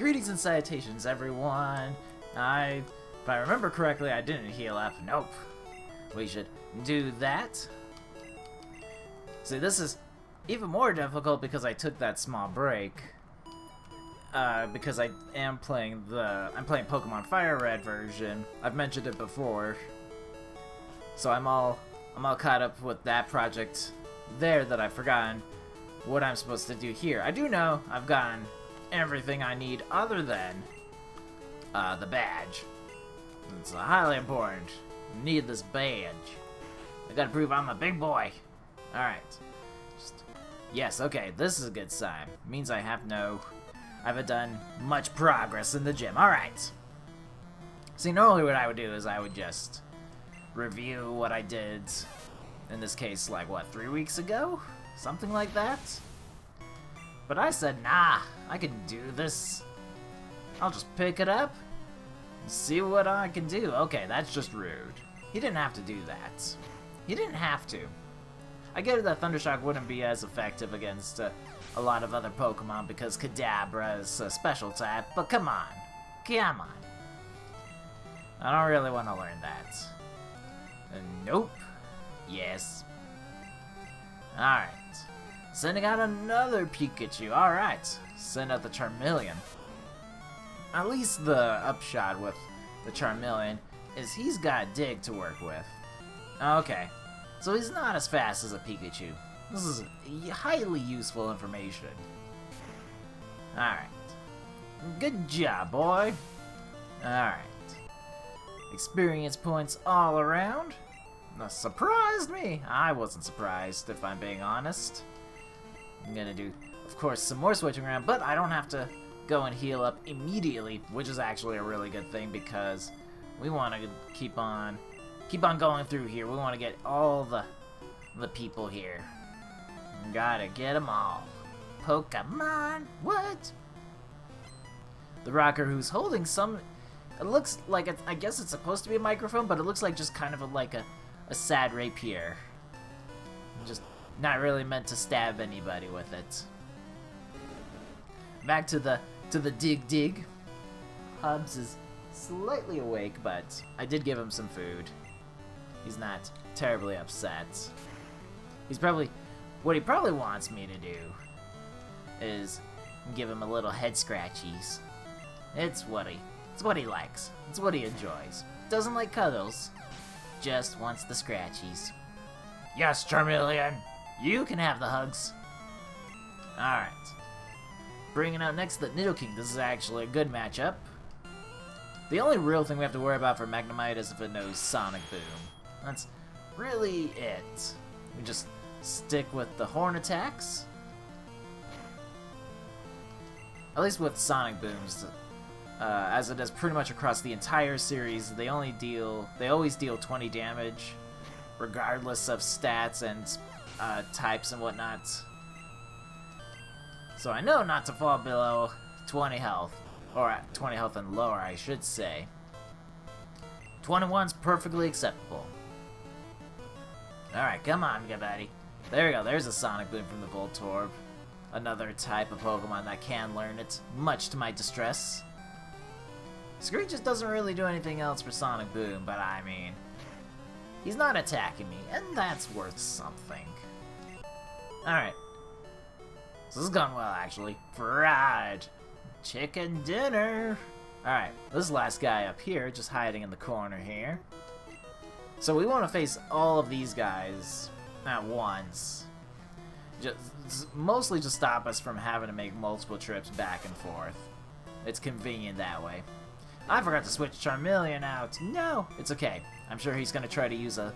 Greetings and salutations, everyone. If I remember correctly, I didn't heal up. Nope. We should do that. See, this is even more difficult because I took that small break. Because I'm playing Pokemon Fire Red version. I've mentioned it before. So I'm all caught up with that project there that I've forgotten what I'm supposed to do here. I do know I've gotten everything I need other than the badge. It's highly important. I need this badge. I gotta prove I'm a big boy. Alright. Yes, okay, this is a good sign. It means I haven't done much progress in the gym. Alright. See, normally what I would do is I would just review what I did, in this case, like, what, 3 weeks ago? Something like that? But I said, nah, I can do this. I'll just pick it up and see what I can do. Okay, that's just rude. He didn't have to do that. He didn't have to. I get it that Thundershock wouldn't be as effective against a lot of other Pokemon because Kadabra is a special type, but come on. Come on. I don't really want to learn that. Nope. Yes. Alright. Sending out another Pikachu. Alright. Send out the Charmeleon. At least the upshot with the Charmeleon is he's got Dig to work with. Okay. So he's not as fast as a Pikachu. This is highly useful information. Alright. Good job, boy. Alright. Experience points all around. That surprised me. I wasn't surprised, if I'm being honest. I'm gonna do, of course, some more switching around, but I don't have to go and heal up immediately, which is actually a really good thing because we want to keep on going through here. We want to get all the people here. Gotta get them all. Pokemon, what? The rocker who's holding some, it looks like, I guess it's supposed to be a microphone, but it looks like just kind of like a sad rapier. Just not really meant to stab anybody with it. Back to the dig. Hubs is slightly awake, but I did give him some food. He's not terribly upset. What he probably wants me to do is give him a little head scratchies. It's what he likes. It's what he enjoys. Doesn't like cuddles. Just wants the scratchies. Yes, Charmeleon! You can have the hugs. Alright. Bringing out next the Nidoking. This is actually a good matchup. The only real thing we have to worry about for Magnemite is if it knows Sonic Boom. That's really it. We just stick with the horn attacks. At least with Sonic Booms, as it is pretty much across the entire series, they always deal 20 damage, regardless of stats and types and whatnot. So I know not to fall below 20 health, or at 20 health and lower, I should say. 21's perfectly acceptable. Alright, come on, good buddy. There we go, there's a Sonic Boom from the Voltorb. Another type of Pokemon that can learn it, much to my distress. Screech just doesn't really do anything else for Sonic Boom, but I mean, he's not attacking me, and that's worth something. Alright. So this is going well, actually. Fried chicken dinner. Alright, this last guy up here, just hiding in the corner here. So we want to face all of these guys at once. Mostly to stop us from having to make multiple trips back and forth. It's convenient that way. I forgot to switch Charmeleon out. No, it's okay. I'm sure he's going to try to use a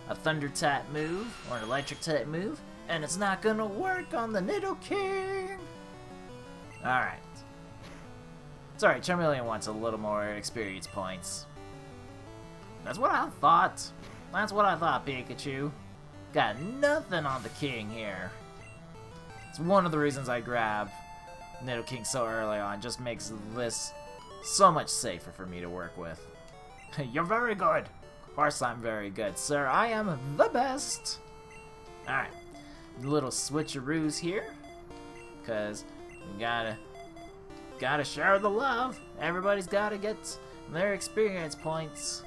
Thunder-type move or an Electric-type move, and it's not going to work on the Nidoking. Alright. It's alright, Charmeleon wants a little more experience points. That's what I thought. That's what I thought, Pikachu. Got nothing on the king here. It's one of the reasons I grab Nidoking so early on. Just makes this so much safer for me to work with. You're very good. Of course I'm very good, sir. I am the best. Alright. Little switcheroos here. Because we gotta gotta share the love. Everybody's gotta get their experience points.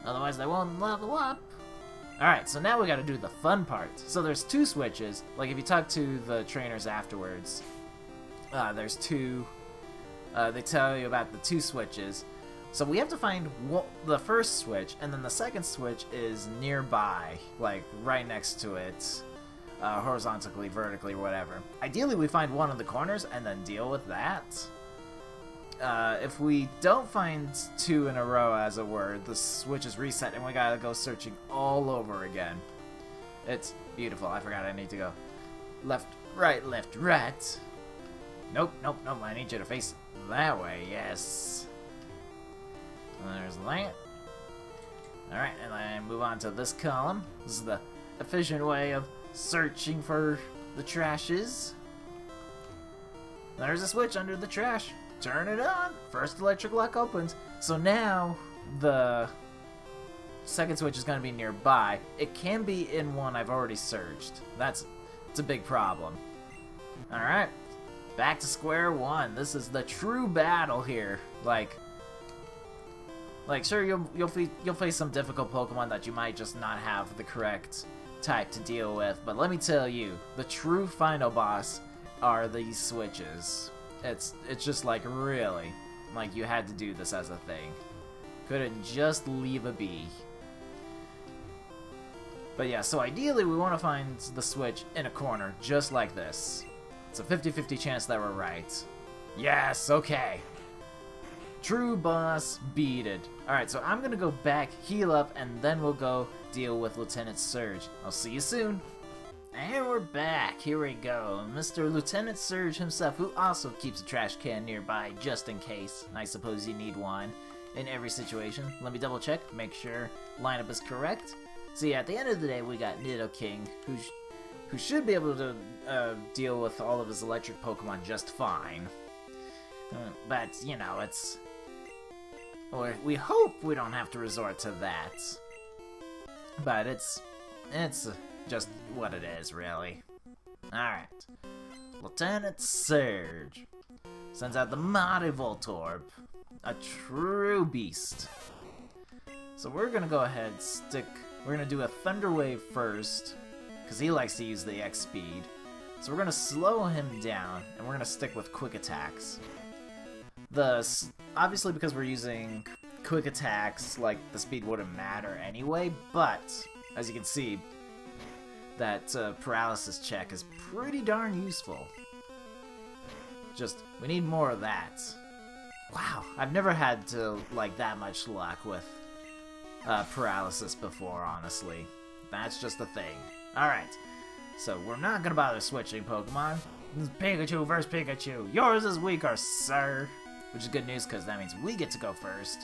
Otherwise they won't level up. Alright, so now we gotta do the fun part. So there's 2 switches. Like if you talk to the trainers afterwards, there's 2. They tell you about the 2 switches. So we have to find the first switch, and then the second switch is nearby, like right next to it, horizontally, vertically, whatever. Ideally, we find one of the corners and then deal with that. If we don't find 2 in a row, as it were, the switch is reset, and we gotta go searching all over again. It's beautiful. I forgot I need to go left, right, left, right. Nope, nope, nope. I need you to face that way. Yes. There's that. Alright, and then move on to this column. This is the efficient way of searching for the trashes. There's a switch under the trash. Turn it on. First electric lock opens. So now the second switch is going to be nearby. It can be in one I've already searched. It's a big problem. Alright, back to square one. This is the true battle here. Like sure, you'll face some difficult Pokemon that you might just not have the correct type to deal with, but let me tell you, the true final boss are these switches. It's just like, really, like you had to do this as a thing. Couldn't just leave a be. But yeah, so ideally we want to find the switch in a corner, just like this. It's a 50-50 chance that we're right. Yes, okay. True boss beated. Alright, so I'm gonna go back, heal up, and then we'll go deal with Lieutenant Surge. I'll see you soon. And we're back. Here we go. Mr. Lieutenant Surge himself, who also keeps a trash can nearby just in case. I suppose you need one in every situation. Let me double check, make sure lineup is correct. So yeah, at the end of the day, we got Nidoking, who should be able to deal with all of his electric Pokemon just fine. But, you know, or we hope we don't have to resort to that. But it's just what it is, really. Alright. Lieutenant Surge sends out the mighty Voltorb. A true beast. So we're gonna go ahead we're gonna do a Thunder Wave first, because he likes to use the X speed. So we're gonna slow him down, and we're gonna stick with quick attacks. Obviously, because we're using quick attacks, like, the speed wouldn't matter anyway, but as you can see, that paralysis check is pretty darn useful. We need more of that. Wow, I've never had that much luck with paralysis before, honestly. That's just a thing. Alright, so we're not gonna bother switching Pokemon. This is Pikachu versus Pikachu. Yours is weaker, sir. Which is good news, because that means we get to go first.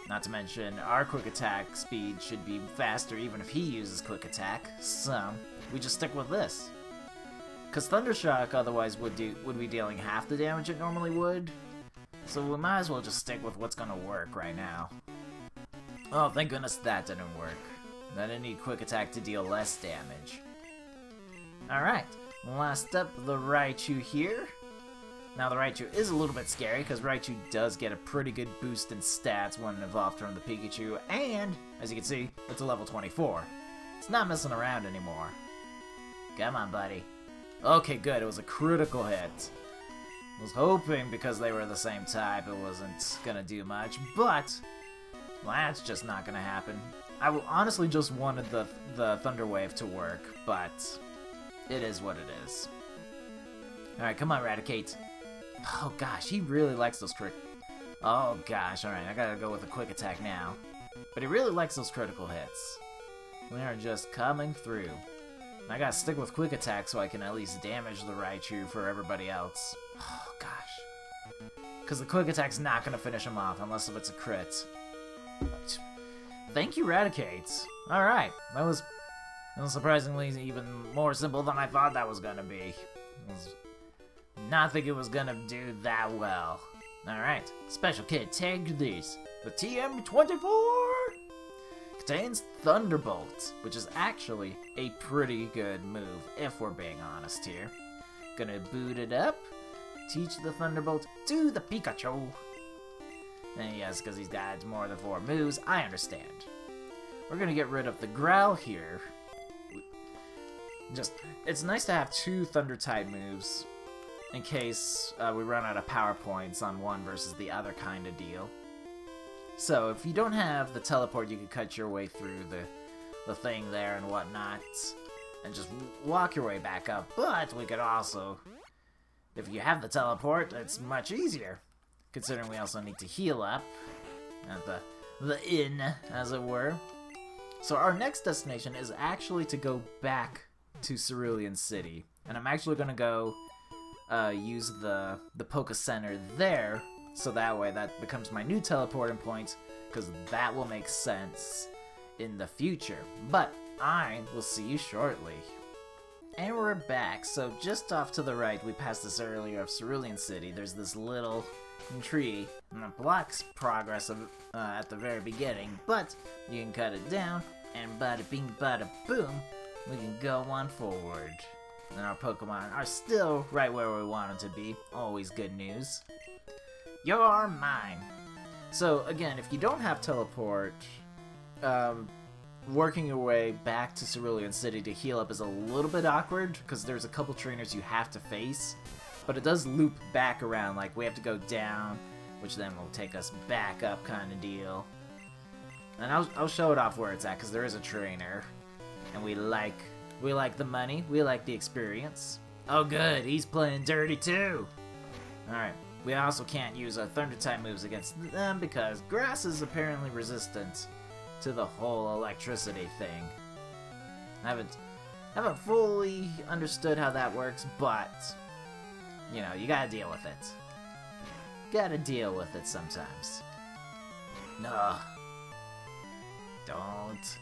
Not to mention, our quick attack speed should be faster even if he uses quick attack. So, we just stick with this. Because Thundershock otherwise would be dealing half the damage it normally would. So we might as well just stick with what's gonna work right now. Oh, thank goodness that didn't work. I didn't need quick attack to deal less damage. Alright, last up, the Raichu here. Now the Raichu is a little bit scary, because Raichu does get a pretty good boost in stats when evolved from the Pikachu, and, as you can see, it's a level 24. It's not messing around anymore. Come on, buddy. Okay, good, it was a critical hit. I was hoping, because they were the same type, it wasn't gonna do much, but well, that's just not gonna happen. I honestly just wanted the Thunder Wave to work, but it is what it is. Alright, come on, Raticate. Oh gosh, he really likes those Oh gosh, alright, I gotta go with a quick attack now. But he really likes those critical hits. We are just coming through. I gotta stick with quick attack so I can at least damage the Raichu for everybody else. Oh gosh. Because the quick attack's not gonna finish him off unless if it's a crit. Thank you, Raticate. Alright, that was surprisingly even more simple than I thought that was gonna be. Not think it was gonna do that well. Alright, special kit, take this. The TM24 contains Thunderbolt, which is actually a pretty good move, if we're being honest here. Gonna boot it up, Teach the Thunderbolt to the Pikachu. And yes, because he's got more than 4 moves, I understand. We're gonna get rid of the Growl here. It's nice to have 2 Thunder-type moves in case we run out of power points on one versus the other kind of deal. So if you don't have the teleport, you can cut your way through the thing there and whatnot, and just walk your way back up. But we could also, if you have the teleport, it's much easier, considering we also need to heal up at the inn, as it were. So our next destination is actually to go back to Cerulean City, and I'm actually gonna go use the Poké Center there, so that way that becomes my new teleporting point, because that will make sense in the future. But I will see you shortly. And we're back. So just off to the right, we passed this earlier of Cerulean City. There's this little tree, and it blocks progress at the very beginning, but you can cut it down, and bada bing bada boom, we can go on forward. And our Pokemon are still right where we want them to be. Always good news. You're mine. So again, if you don't have teleport, working your way back to Cerulean City to heal up is a little bit awkward, because there's a couple trainers you have to face, but it does loop back around, like we have to go down, which then will take us back up kind of deal. And I'll show it off where it's at, because there is a trainer, and we like the money, we like the experience. Oh good, he's playing dirty too! Alright, we also can't use our Thunder-type moves against them, because grass is apparently resistant to the whole electricity thing. I haven't fully understood how that works, but you know, you gotta deal with it. Gotta deal with it sometimes. No. Don't.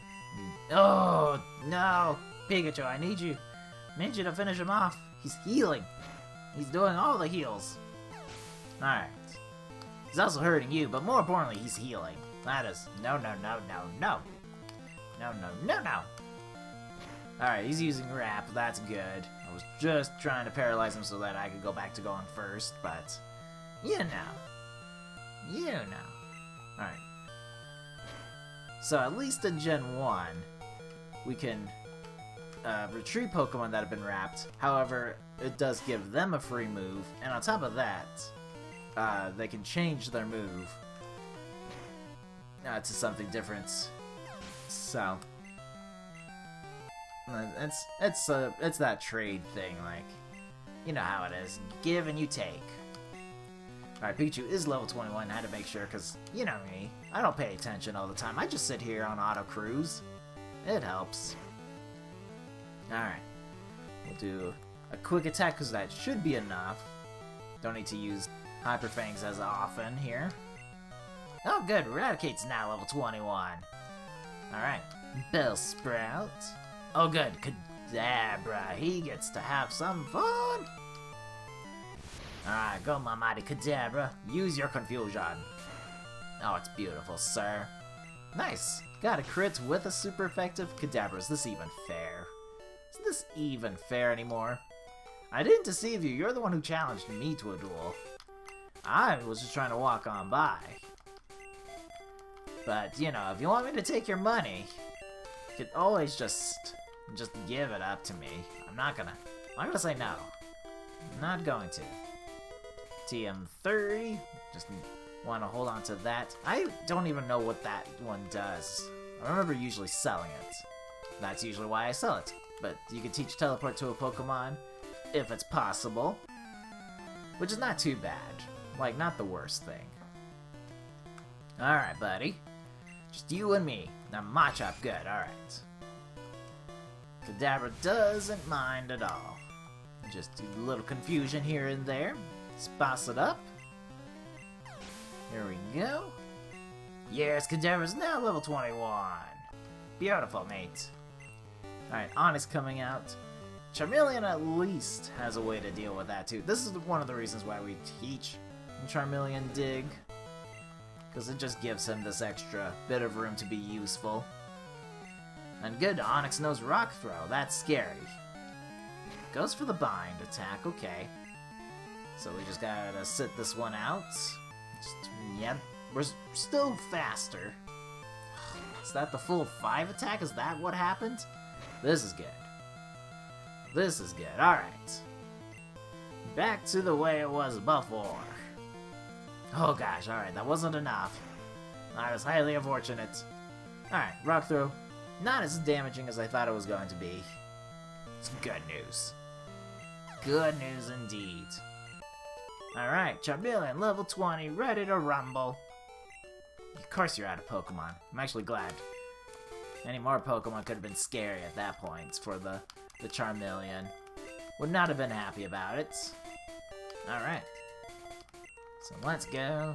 Oh, no. Pikachu, I need you. I need you to finish him off. He's healing. He's doing all the heals. Alright. He's also hurting you, but more importantly, he's healing. That is no. Alright, he's using Wrap. That's good. I was just trying to paralyze him so that I could go back to going first, but you know. Alright. So at least in Gen 1, we can retrieve Pokemon that have been wrapped. However, it does give them a free move, and on top of that, they can change their move to something different. So it's that trade thing, like, you know how it is, give and you take. Alright, Pikachu is level 21, I had to make sure, because, you know me, I don't pay attention all the time, I just sit here on auto cruise. It helps. Alright, we'll do a quick attack, because that should be enough. Don't need to use Hyper Fangs as often here. Oh good, Eradicate's now level 21. Alright, Bellsprout. Oh good, Kadabra, he gets to have some fun! Alright, go my mighty Kadabra, use your confusion. Oh, it's beautiful, sir. Nice, got a crit with a super effective Kadabra. Is this even fair? Is this even fair anymore? I didn't deceive you, you're the one who challenged me to a duel. I was just trying to walk on by. But, you know, if you want me to take your money, you could always just give it up to me. I'm not gonna say no. I'm not going to. TM30, just want to hold on to that. I don't even know what that one does. I remember usually selling it. That's usually why I sell it. But you can teach teleport to a Pokemon, if it's possible. Which is not too bad. Like, not the worst thing. Alright, buddy. Just you and me. Now Machop good, alright. Kadabra doesn't mind at all. Just do a little confusion here and there. Spice it up. Here we go. Yes, Kadabra's now level 21. Beautiful, mate. Alright, Onyx coming out. Charmeleon at least has a way to deal with that too. This is one of the reasons why we teach Charmeleon Dig, because it just gives him this extra bit of room to be useful. And good, Onyx knows Rock Throw. That's scary. Goes for the bind attack, okay. So we just gotta sit this one out. Yep, we're still faster. Is that the full 5 attack? Is that what happened? This is good. This is good. Alright. Back to the way it was before. Oh gosh, alright, that wasn't enough. I was highly unfortunate. Alright, rock throw. Not as damaging as I thought it was going to be. It's good news. Good news indeed. Alright, Charmeleon, level 20, ready to rumble. Of course you're out of Pokemon. I'm actually glad. Any more Pokemon could have been scary at that point for the Charmeleon. Would not have been happy about it. Alright. So let's go.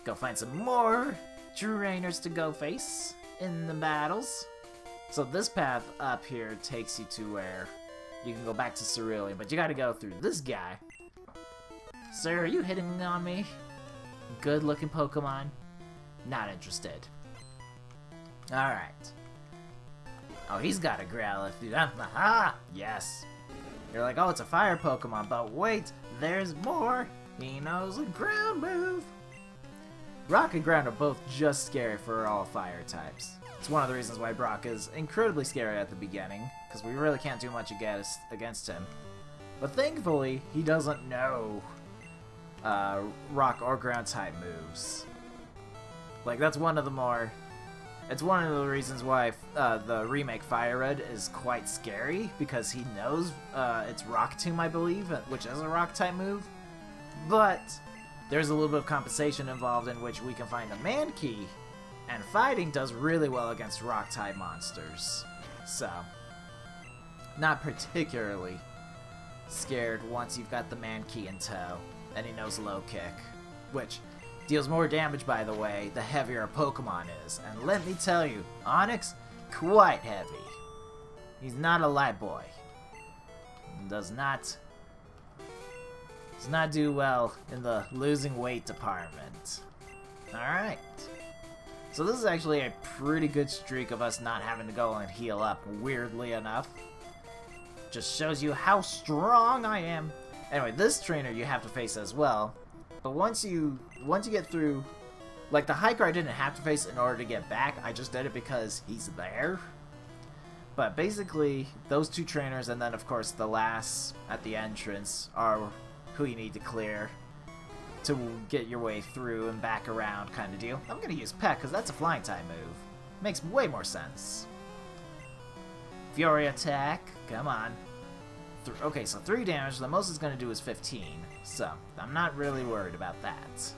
Go find some more trainers to go face in the battles. So this path up here takes you to where you can go back to Cerulean, but you gotta go through this guy. Sir, are you hitting on me? Good looking Pokemon? Not interested. Alright. Oh, he's got a Growlithe. Aha! Yes. You're like, oh, it's a fire Pokemon, but wait, there's more. He knows a ground move. Rock and Ground are both just scary for all fire types. It's one of the reasons why Brock is incredibly scary at the beginning, because we really can't do much against him. But thankfully, he doesn't know Rock or Ground type moves. Like, that's one of the more... It's one of the reasons why the remake Fire Red is quite scary, because he knows it's Rock Tomb, I believe, which is a Rock type move. But there's a little bit of compensation involved in which we can find a Mankey, and fighting does really well against Rock type monsters. So, not particularly scared once you've got the Mankey in tow, and he knows Low Kick, which deals more damage, by the way, the heavier a Pokemon is. And let me tell you, Onix, quite heavy. He's not a light boy. Does not do well in the losing weight department. Alright. So this is actually a pretty good streak of us not having to go and heal up, weirdly enough. Just shows you how strong I am. Anyway, this trainer you have to face as well. But once you get through, like the hiker I didn't have to face in order to get back, I just did it because he's there. But basically, those two trainers and then of course the last at the entrance are who you need to clear to get your way through and back around kind of deal. I'm going to use Peck because that's a flying type move. Makes way more sense. Fury attack, come on. Okay, so 3 damage, the most it's going to do is 15, so I'm not really worried about that.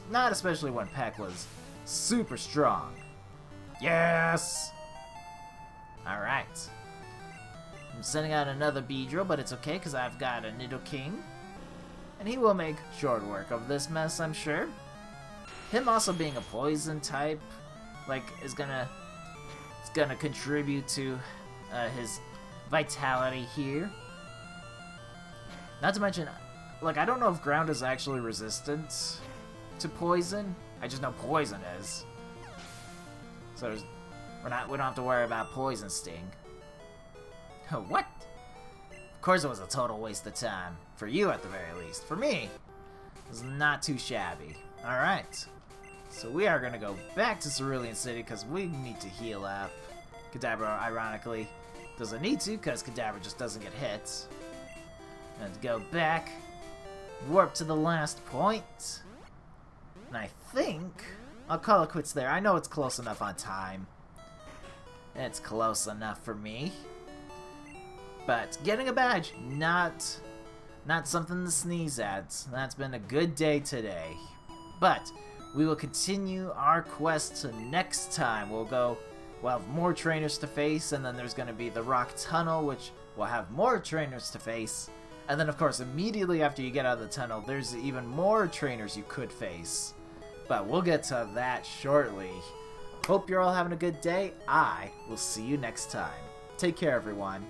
Not especially when Peck was super strong. Yes! Alright. I'm sending out another Beedrill, but it's okay because I've got a Nidoking. And he will make short work of this mess, I'm sure. Him also being a poison type, like, is gonna contribute to his vitality here. Not to mention, like, I don't know if ground is actually resistant to poison. I just know poison is. So we don't have to worry about poison sting. What? Of course it was a total waste of time. For you at the very least. For me, it was not too shabby. Alright. So we are gonna go back to Cerulean City because we need to heal up. Kadabra, ironically, doesn't need to because Kadabra just doesn't get hit. And go back, warp to the last point, and I think I'll call it quits there. I know it's close enough on time. It's close enough for me. But getting a badge, not something to sneeze at. That's been a good day today. But we will continue our quest to next time. We'll have more trainers to face, and then there's going to be the Rock Tunnel, which will have more trainers to face. And then, of course, immediately after you get out of the tunnel, there's even more trainers you could face. But we'll get to that shortly. Hope you're all having a good day. I will see you next time. Take care, everyone.